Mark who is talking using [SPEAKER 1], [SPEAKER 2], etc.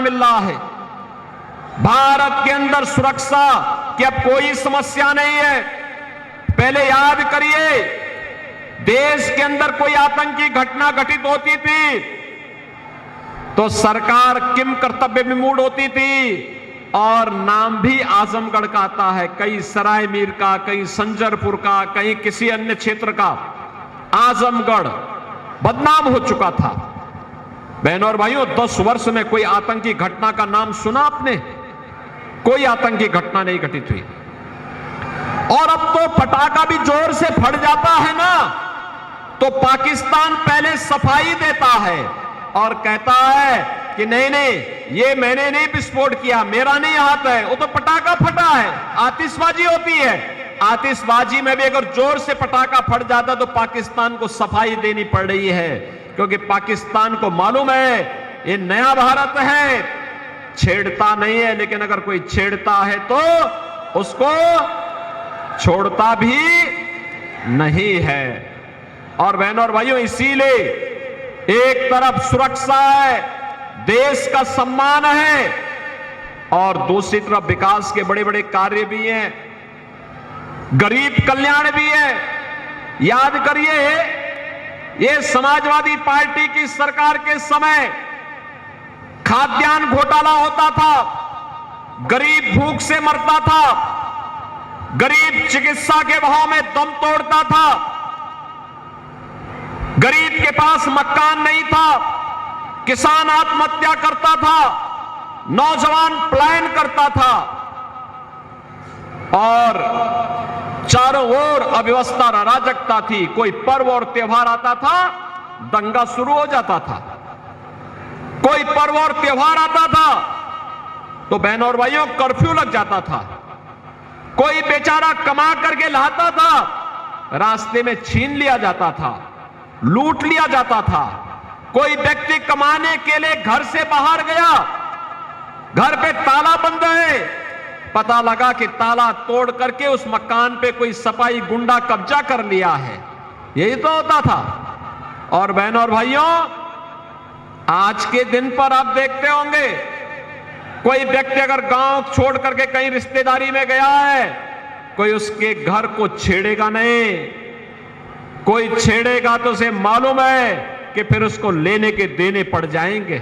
[SPEAKER 1] मिल रहा है। भारत के अंदर सुरक्षा की अब कोई समस्या नहीं है। पहले याद करिए, देश के अंदर कोई आतंकी घटना घटित होती थी तो सरकार किम कर्तव्य विमूढ़ होती थी, और नाम भी आजमगढ़ का आता है, कहीं सराय मीर का, कहीं संजरपुर का, कहीं किसी अन्य क्षेत्र का। आजमगढ़ बदनाम हो चुका था। बहनों और भाइयों, 10 वर्ष में कोई आतंकी घटना का नाम सुना आपने? कोई आतंकी घटना नहीं घटित हुई। और अब तो पटाखा भी जोर से फट जाता है ना, तो पाकिस्तान पहले सफाई देता है और कहता है कि नहीं नहीं, ये मैंने नहीं विस्फोट किया, मेरा नहीं हाथ है, वो तो पटाखा फटा है। आतिशबाजी होती है, आतिशबाजी में भी अगर जोर से पटाखा फट जाता तो पाकिस्तान को सफाई देनी पड़ रही है, क्योंकि पाकिस्तान को मालूम है ये नया भारत है, छेड़ता नहीं है, लेकिन अगर कोई छेड़ता है तो उसको छोड़ता भी नहीं है। और बहनों और भाइयों, इसीलिए एक तरफ सुरक्षा है, देश का सम्मान है, और दूसरी तरफ विकास के बड़े बड़े कार्य भी हैं, गरीब कल्याण भी है। याद करिए, ये समाजवादी पार्टी की सरकार के समय खाद्यान्न घोटाला होता था, गरीब भूख से मरता था, गरीब चिकित्सा के भाव में दम तोड़ता था, गरीब के पास मकान नहीं था, किसान आत्महत्या करता था, नौजवान पलायन करता था, और चारों ओर अव्यवस्था अराजकता थी। कोई पर्व और त्योहार आता था, दंगा शुरू हो जाता था। कोई पर्व और त्योहार आता था तो बहनों और भाइयों कर्फ्यू लग जाता था। कोई बेचारा कमा करके लाता था, रास्ते में छीन लिया जाता था, लूट लिया जाता था। कोई व्यक्ति कमाने के लिए घर से बाहर गया, घर पे ताला बंद है, पता लगा कि ताला तोड़ करके उस मकान पे कोई सपाई गुंडा कब्जा कर लिया है। यही तो होता था। और बहनों और भाइयों, आज के दिन पर आप देखते होंगे, कोई व्यक्ति अगर गांव छोड़ करके कहीं रिश्तेदारी में गया है, कोई उसके घर को छेड़ेगा नहीं। कोई छेड़ेगा तो उसे मालूम है कि फिर उसको लेने के देने पड़ जाएंगे।